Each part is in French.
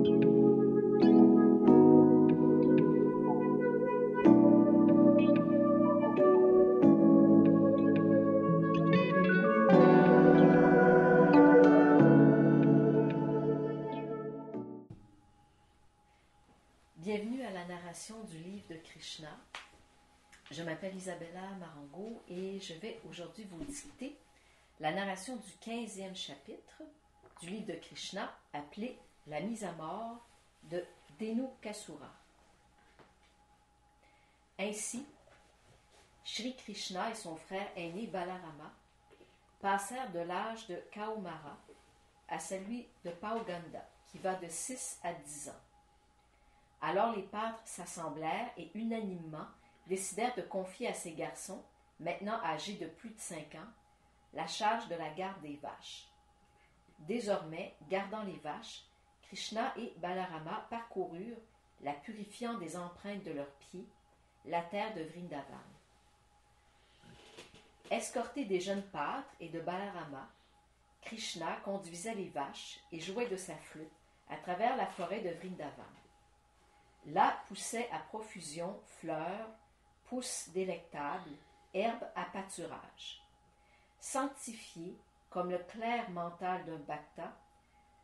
Bienvenue à la narration du livre de Krishna. Je m'appelle Isabella Marango et je vais aujourd'hui vous dicter la narration du 15e chapitre du livre de Krishna appelé « La mise à mort » de Dhenukasura. Ainsi, Shri Krishna et son frère aîné Balarama passèrent de l'âge de Kaumara à celui de Pauganda, qui va de 6 à 10 ans. Alors les pâtres s'assemblèrent et unanimement décidèrent de confier à ces garçons, maintenant âgés de plus de 5 ans, la charge de la garde des vaches. Désormais, gardant les vaches, Krishna et Balarama parcoururent, la purifiant des empreintes de leurs pieds, la terre de Vrindavan. Escorté des jeunes pâtres et de Balarama, Krishna conduisait les vaches et jouait de sa flûte à travers la forêt de Vrindavan. Là poussaient à profusion fleurs, pousses délectables, herbes à pâturage. Sanctifiée comme le clair mental d'un bhakta,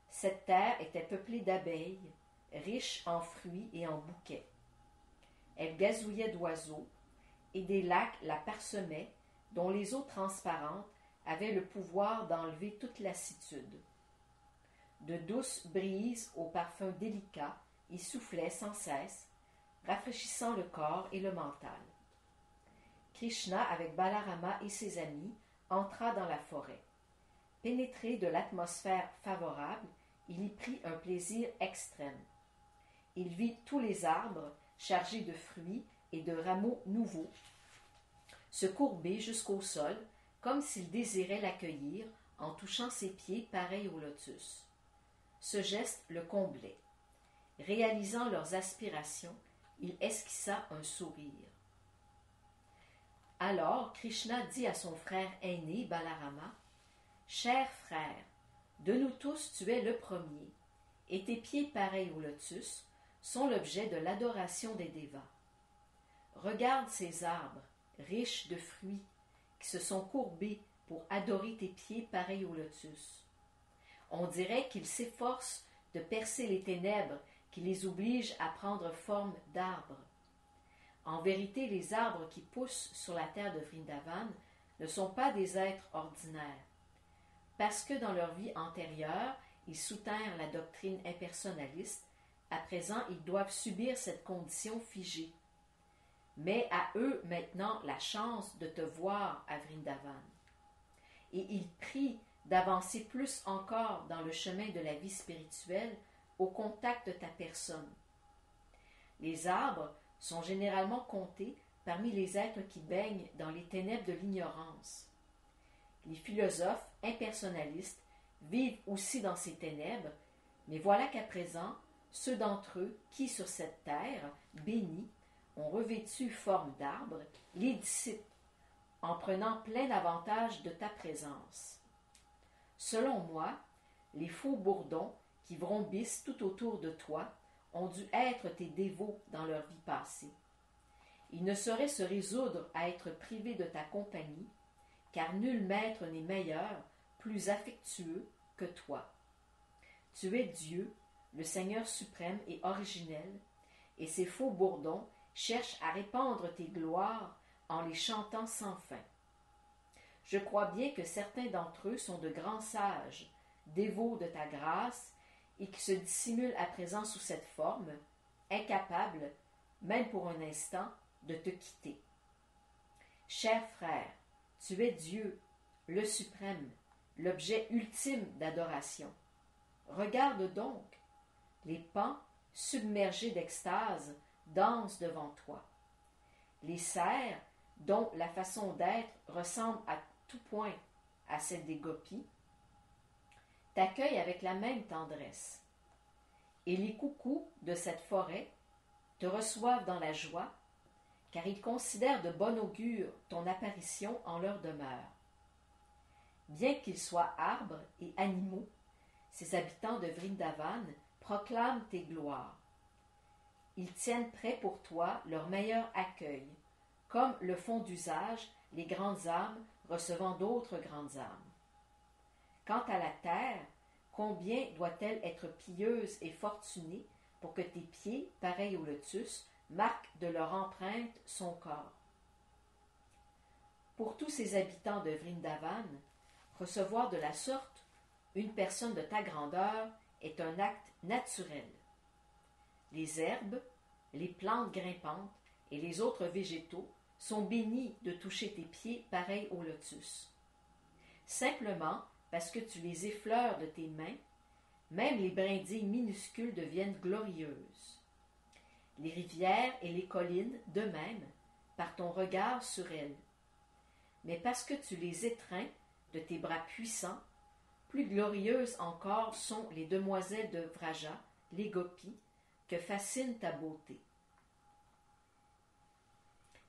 cette terre était peuplée d'abeilles, riche en fruits et en bouquets. Elle gazouillait d'oiseaux, et des lacs la parsemaient, dont les eaux transparentes avaient le pouvoir d'enlever toute lassitude. De douces brises aux parfums délicats y soufflaient sans cesse, rafraîchissant le corps et le mental. Krishna, avec Balarama et ses amis, entra dans la forêt. Pénétré de l'atmosphère favorable, il y prit un plaisir extrême. Il vit tous les arbres chargés de fruits et de rameaux nouveaux se courber jusqu'au sol, comme s'il désirait l'accueillir en touchant ses pieds pareils au lotus. Ce geste le comblait. Réalisant leurs aspirations, il esquissa un sourire. Alors Krishna dit à son frère aîné Balarama, « Cher frère, de nous tous tu es le premier, et tes pieds pareils au lotus sont l'objet de l'adoration des dévas. Regarde ces arbres, riches de fruits, qui se sont courbés pour adorer tes pieds pareils au lotus. On dirait qu'ils s'efforcent de percer les ténèbres qui les obligent à prendre forme d'arbres. En vérité, les arbres qui poussent sur la terre de Vrindavan ne sont pas des êtres ordinaires. Parce que dans leur vie antérieure, ils soutinrent la doctrine impersonnaliste, à présent ils doivent subir cette condition figée. Mais à eux maintenant la chance de te voir à Vrindavan. Et ils prient d'avancer plus encore dans le chemin de la vie spirituelle au contact de ta personne. Les arbres sont généralement comptés parmi les êtres qui baignent dans les ténèbres de l'ignorance. Les philosophes impersonnalistes vivent aussi dans ces ténèbres, mais voilà qu'à présent, ceux d'entre eux qui, sur cette terre bénie, ont revêtu forme d'arbre, les dissipent, en prenant plein avantage de ta présence. Selon moi, les faux bourdons qui vrombissent tout autour de toi ont dû être tes dévots dans leur vie passée. Ils ne sauraient se résoudre à être privés de ta compagnie, car nul maître n'est meilleur, plus affectueux que toi. Tu es Dieu, le Seigneur suprême et originel, et ces faux bourdons cherchent à répandre tes gloires en les chantant sans fin. Je crois bien que certains d'entre eux sont de grands sages, dévots de ta grâce, et qui se dissimulent à présent sous cette forme, incapables, même pour un instant, de te quitter. Cher frère, tu es Dieu, le suprême, l'objet ultime d'adoration. Regarde donc, les pans, submergés d'extase, dansent devant toi. Les cerfs, dont la façon d'être ressemble à tout point à celle des gopis, t'accueillent avec la même tendresse. Et les coucous de cette forêt te reçoivent dans la joie, car ils considèrent de bon augure ton apparition en leur demeure. Bien qu'ils soient arbres et animaux, ces habitants de Vrindavan proclament tes gloires. Ils tiennent prêt pour toi leur meilleur accueil, comme le font d'usage les grandes âmes recevant d'autres grandes âmes. Quant à la terre, combien doit-elle être pieuse et fortunée pour que tes pieds, pareils au lotus, marquent de leur empreinte son corps. Pour tous ces habitants de Vrindavan, recevoir de la sorte une personne de ta grandeur est un acte naturel. Les herbes, les plantes grimpantes et les autres végétaux sont bénis de toucher tes pieds pareils au lotus. Simplement parce que tu les effleures de tes mains, même les brindilles minuscules deviennent glorieuses. Les rivières et les collines, de même, par ton regard sur elles. Mais parce que tu les étreins de tes bras puissants, plus glorieuses encore sont les demoiselles de Vraja, les gopis, que fascine ta beauté.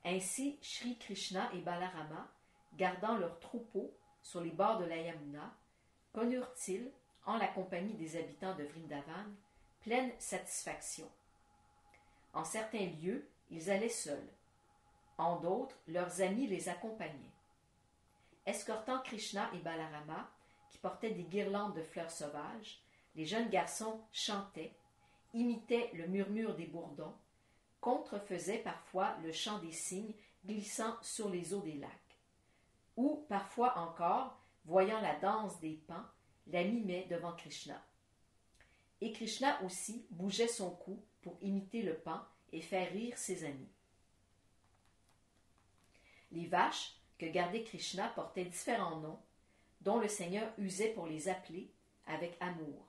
Ainsi, Shri Krishna et Balarama, gardant leurs troupeaux sur les bords de la Yamuna, connurent-ils, en la compagnie des habitants de Vrindavan, pleine satisfaction. En certains lieux, ils allaient seuls. En d'autres, leurs amis les accompagnaient. Escortant Krishna et Balarama, qui portaient des guirlandes de fleurs sauvages, les jeunes garçons chantaient, imitaient le murmure des bourdons, contrefaisaient parfois le chant des cygnes glissant sur les eaux des lacs, ou parfois encore, voyant la danse des pans, la mimaient devant Krishna. Et Krishna aussi bougeait son cou pour imiter le pan et faire rire ses amis. Les vaches que gardait Krishna portaient différents noms, dont le Seigneur usait pour les appeler avec amour.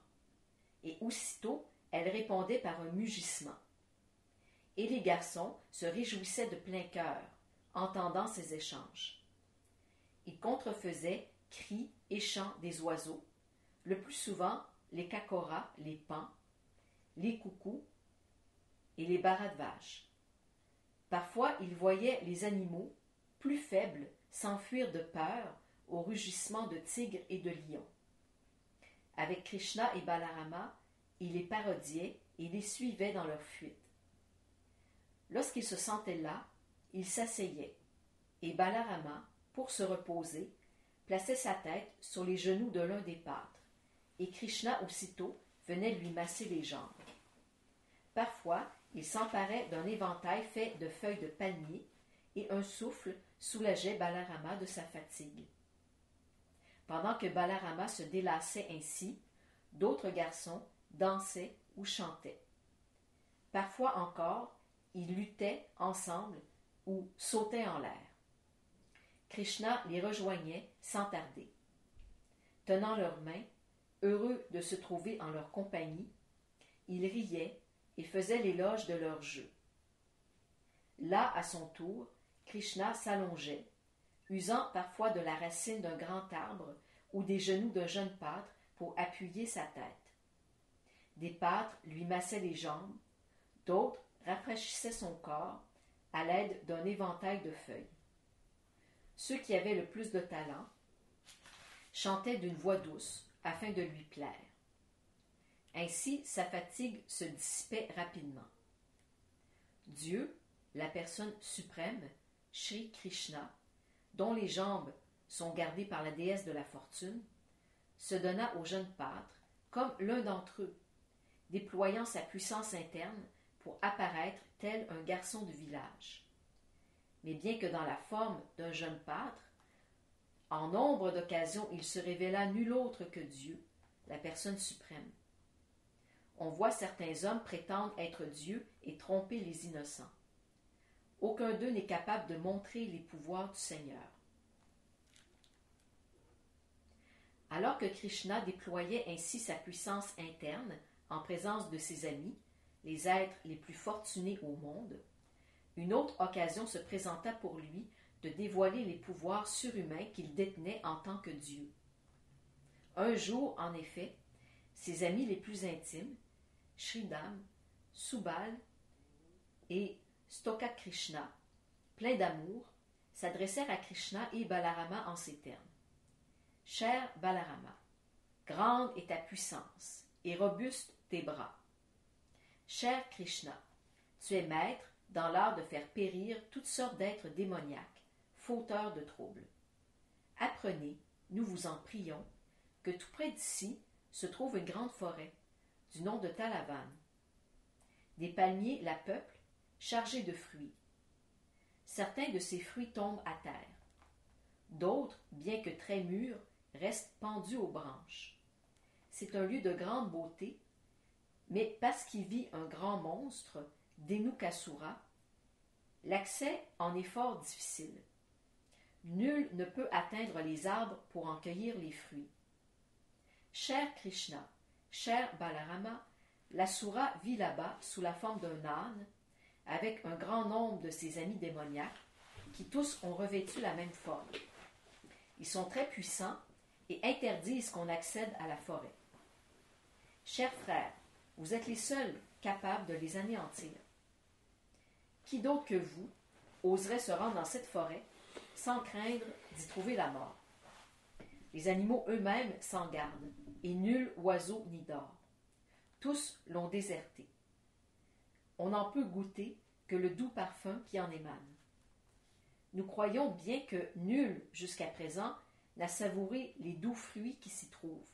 Et aussitôt, elles répondaient par un mugissement. Et les garçons se réjouissaient de plein cœur, entendant ces échanges. Ils contrefaisaient cris et chants des oiseaux, le plus souvent les kakoras, les pans, les coucous et les baras de vaches. Parfois, ils voyaient les animaux, plus faibles, s'enfuir de peur au rugissement de tigres et de lions. Avec Krishna et Balarama, ils les parodiaient et les suivaient dans leur fuite. Lorsqu'ils se sentaient là, ils s'asseyaient, et Balarama, pour se reposer, plaçait sa tête sur les genoux de l'un des pâtres, et Krishna aussitôt venait lui masser les jambes. Parfois, il s'emparait d'un éventail fait de feuilles de palmier, et un souffle soulageait Balarama de sa fatigue. Pendant que Balarama se délassait ainsi, d'autres garçons dansaient ou chantaient. Parfois encore, ils luttaient ensemble ou sautaient en l'air. Krishna les rejoignait sans tarder. Tenant leurs mains, heureux de se trouver en leur compagnie, ils riaient et faisaient l'éloge de leur jeu. Là, à son tour, Krishna s'allongeait, usant parfois de la racine d'un grand arbre ou des genoux d'un jeune pâtre pour appuyer sa tête. Des pâtres lui massaient les jambes, d'autres rafraîchissaient son corps à l'aide d'un éventail de feuilles. Ceux qui avaient le plus de talent chantaient d'une voix douce afin de lui plaire. Ainsi, sa fatigue se dissipait rapidement. Dieu, la personne suprême, Shri Krishna, dont les jambes sont gardées par la déesse de la fortune, se donna au jeune pâtre comme l'un d'entre eux, déployant sa puissance interne pour apparaître tel un garçon de village. Mais bien que dans la forme d'un jeune pâtre, en nombre d'occasions il se révéla nul autre que Dieu, la personne suprême. On voit certains hommes prétendre être Dieu et tromper les innocents. Aucun d'eux n'est capable de montrer les pouvoirs du Seigneur. Alors que Krishna déployait ainsi sa puissance interne en présence de ses amis, les êtres les plus fortunés au monde, une autre occasion se présenta pour lui de dévoiler les pouvoirs surhumains qu'il détenait en tant que Dieu. Un jour, en effet, ses amis les plus intimes, Shridam, Subal et Stokakrishna, pleins d'amour, s'adressèrent à Krishna et Balarama en ces termes. Cher Balarama, grande est ta puissance, et robuste tes bras. Cher Krishna, tu es maître dans l'art de faire périr toutes sortes d'êtres démoniaques, fauteurs de troubles. Apprenez, nous vous en prions, que tout près d'ici se trouve une grande forêt, du nom de Talavan. Des palmiers la peuplent, chargés de fruits. Certains de ces fruits tombent à terre. D'autres, bien que très mûrs, restent pendus aux branches. C'est un lieu de grande beauté, mais parce qu'y vit un grand monstre, Dhenukasura, l'accès en est fort difficile. Nul ne peut atteindre les arbres pour en cueillir les fruits. Cher Krishna, cher Balarama, l'Asura vit là-bas sous la forme d'un âne, avec un grand nombre de ses amis démoniaques, qui tous ont revêtu la même forme. Ils sont très puissants et interdisent qu'on accède à la forêt. Chers frères, vous êtes les seuls capables de les anéantir. Qui d'autre que vous oserait se rendre dans cette forêt sans craindre d'y trouver la mort? Les animaux eux-mêmes s'en gardent, et nul oiseau n'y dort. Tous l'ont déserté. On n'en peut goûter que le doux parfum qui en émane. Nous croyons bien que nul, jusqu'à présent, n'a savouré les doux fruits qui s'y trouvent,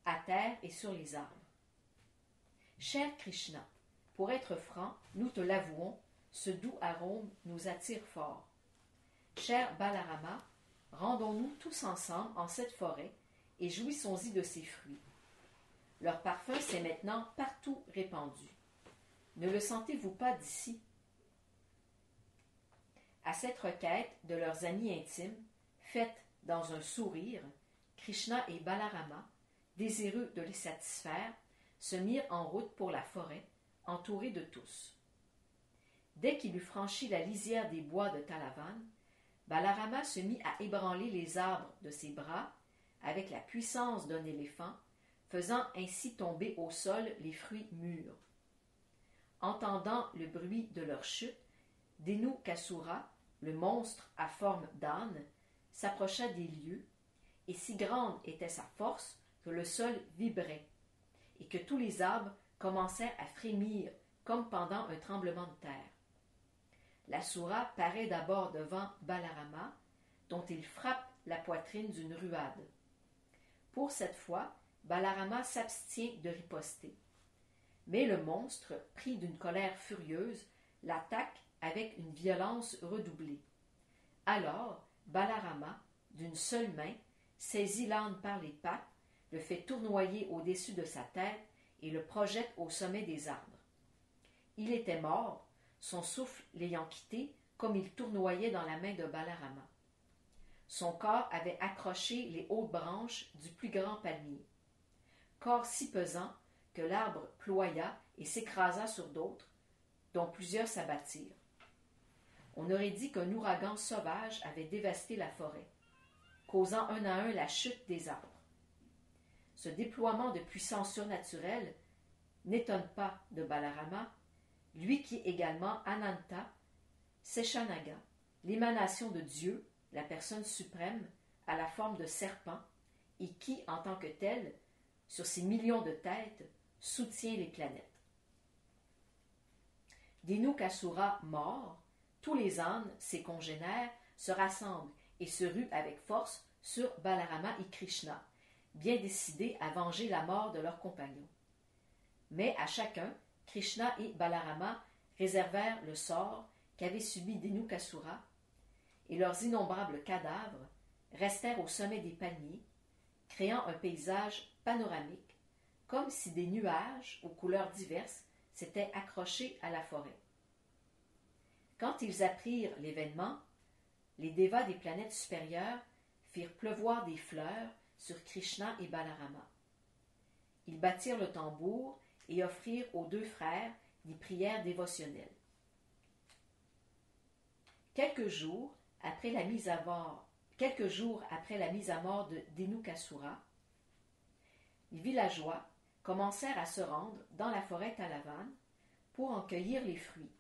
à terre et sur les arbres. Cher Krishna, pour être franc, nous te l'avouons, ce doux arôme nous attire fort. Cher Balarama, rendons-nous tous ensemble en cette forêt et jouissons-y de ses fruits. Leur parfum s'est maintenant partout répandu. Ne le sentez-vous pas d'ici? À cette requête de leurs amis intimes, faite dans un sourire, Krishna et Balarama, désireux de les satisfaire, se mirent en route pour la forêt, entourés de tous. Dès qu'il eut franchi la lisière des bois de Talavan, Balarama se mit à ébranler les arbres de ses bras avec la puissance d'un éléphant, faisant ainsi tomber au sol les fruits mûrs. Entendant le bruit de leur chute, Dhenukasura, le monstre à forme d'âne, s'approcha des lieux, et si grande était sa force que le sol vibrait, et que tous les arbres commencèrent à frémir comme pendant un tremblement de terre. L'Asura paraît d'abord devant Balarama, dont il frappe la poitrine d'une ruade. Pour cette fois, Balarama s'abstient de riposter. Mais le monstre, pris d'une colère furieuse, l'attaque avec une violence redoublée. Alors, Balarama, d'une seule main, saisit l'âne par les pattes, le fait tournoyer au-dessus de sa tête et le projette au sommet des arbres. Il était mort, son souffle l'ayant quitté comme il tournoyait dans la main de Balarama. Son corps avait accroché les hautes branches du plus grand palmier. Corps si pesant que l'arbre ploya et s'écrasa sur d'autres, dont plusieurs s'abattirent. On aurait dit qu'un ouragan sauvage avait dévasté la forêt, causant un à un la chute des arbres. Ce déploiement de puissance surnaturelle n'étonne pas de Balarama, lui qui est également Ananta, Seshanaga, l'émanation de Dieu, la personne suprême, à la forme de serpent, et qui, en tant que tel, sur ses millions de têtes, soutient les planètes. Dhenukasura mort, tous les ânes, ses congénères, se rassemblent et se ruent avec force sur Balarama et Krishna, bien décidés à venger la mort de leurs compagnons. Mais à chacun, Krishna et Balarama réservèrent le sort qu'avait subi Dhenukasura, et leurs innombrables cadavres restèrent au sommet des palmiers, créant un paysage panoramique, comme si des nuages aux couleurs diverses s'étaient accrochés à la forêt. Quand ils apprirent l'événement, les dévas des planètes supérieures firent pleuvoir des fleurs sur Krishna et Balarama. Ils battirent le tambour et offrirent aux deux frères des prières dévotionnelles. Quelques jours après la mise à mort de Dhenukasura, les villageois commencèrent à se rendre dans la forêt Talavan pour en cueillir les fruits.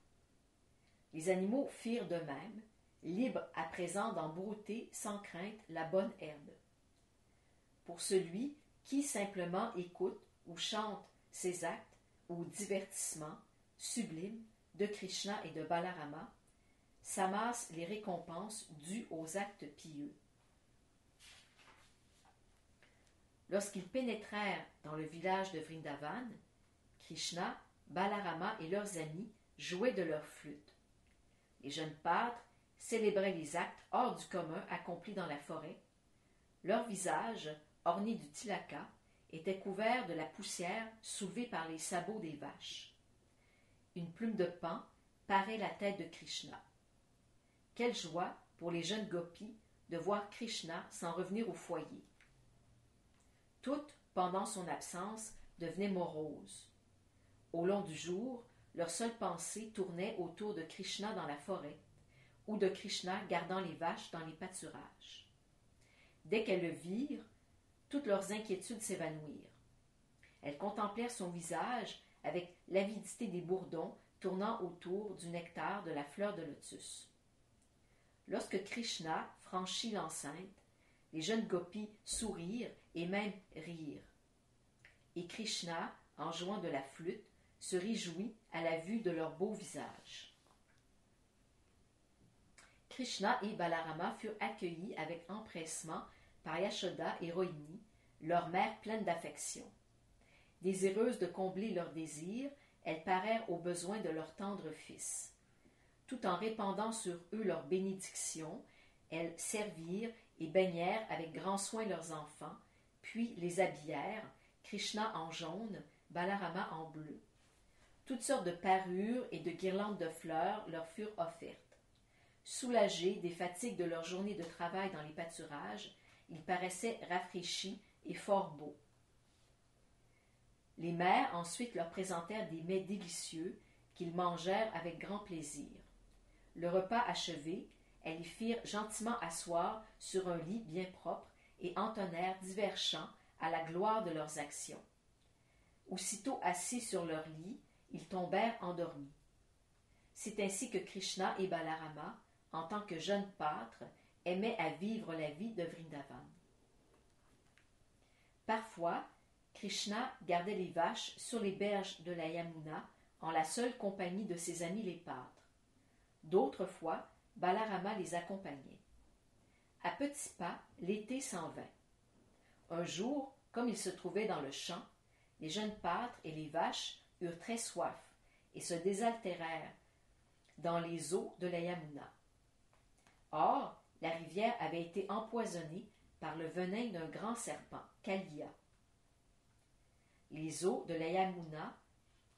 Les animaux firent de même, libres à présent d'en brouter sans crainte la bonne herbe. Pour celui qui simplement écoute ou chante ces actes, ou divertissement sublime de Krishna et de Balarama s'amassent les récompenses dues aux actes pieux. Lorsqu'ils pénétrèrent dans le village de Vrindavan, Krishna, Balarama et leurs amis jouaient de leurs flûtes. Les jeunes pâtres célébraient les actes hors du commun accomplis dans la forêt. Leurs visages, ornés du tilaka, étaient couverts de la poussière soulevée par les sabots des vaches. Une plume de paon parait la tête de Krishna. Quelle joie pour les jeunes gopis de voir Krishna s'en revenir au foyer. Toutes, pendant son absence, devenaient moroses. Au long du jour, leur seule pensée tournait autour de Krishna dans la forêt, ou de Krishna gardant les vaches dans les pâturages. Dès qu'elles le virent, toutes leurs inquiétudes s'évanouirent. Elles contemplèrent son visage avec l'avidité des bourdons tournant autour du nectar de la fleur de lotus. Lorsque Krishna franchit l'enceinte, les jeunes gopis sourirent et même rirent. Et Krishna, en jouant de la flûte, se réjouit à la vue de leurs beaux visages. Krishna et Balarama furent accueillis avec empressement par Yashoda et Rohini, leur mère pleine d'affection. Désireuses de combler leurs désirs, elles parèrent aux besoins de leur tendre fils. Tout en répandant sur eux leurs bénédictions, elles servirent et baignèrent avec grand soin leurs enfants, puis les habillèrent, Krishna en jaune, Balarama en bleu. Toutes sortes de parures et de guirlandes de fleurs leur furent offertes. Soulagés des fatigues de leur journée de travail dans les pâturages, ils paraissaient rafraîchis et fort beaux. Les mères ensuite leur présentèrent des mets délicieux qu'ils mangèrent avec grand plaisir. Le repas achevé, elles les firent gentiment asseoir sur un lit bien propre et entonnèrent divers chants à la gloire de leurs actions. Aussitôt assis sur leur lit, ils tombèrent endormis. C'est ainsi que Krishna et Balarama, en tant que jeunes pâtres, aimaient à vivre la vie de Vrindavan. Parfois, Krishna gardait les vaches sur les berges de la Yamuna en la seule compagnie de ses amis les pâtres. D'autres fois, Balarama les accompagnait. À petits pas, l'été s'en vint. Un jour, comme ils se trouvaient dans le champ, les jeunes pâtres et les vaches eurent très soif et se désaltérèrent dans les eaux de la Yamuna. Or, la rivière avait été empoisonnée par le venin d'un grand serpent, Kaliya. Les eaux de la Yamuna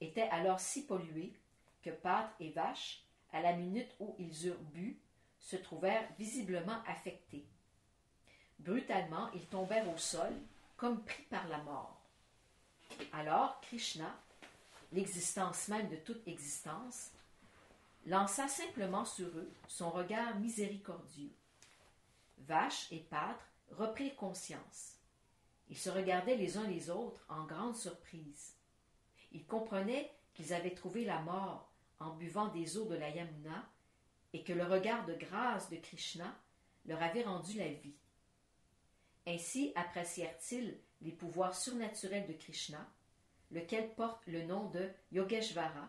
étaient alors si polluées que pâtres et vaches, à la minute où ils eurent bu, se trouvèrent visiblement affectés. Brutalement, ils tombèrent au sol, comme pris par la mort. Alors Krishna, l'existence même de toute existence, lança simplement sur eux son regard miséricordieux. Vaches et pâtres reprirent conscience. Ils se regardaient les uns les autres en grande surprise. Ils comprenaient qu'ils avaient trouvé la mort en buvant des eaux de la Yamuna et que le regard de grâce de Krishna leur avait rendu la vie. Ainsi apprécièrent-ils les pouvoirs surnaturels de Krishna, lequel porte le nom de Yogeshvara,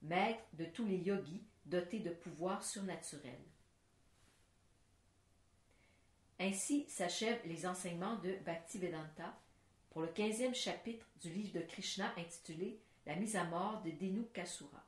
maître de tous les yogis dotés de pouvoirs surnaturels. Ainsi s'achèvent les enseignements de Bhaktivedanta pour le 15e chapitre du livre de Krishna intitulé La mise à mort de Dhenukasura.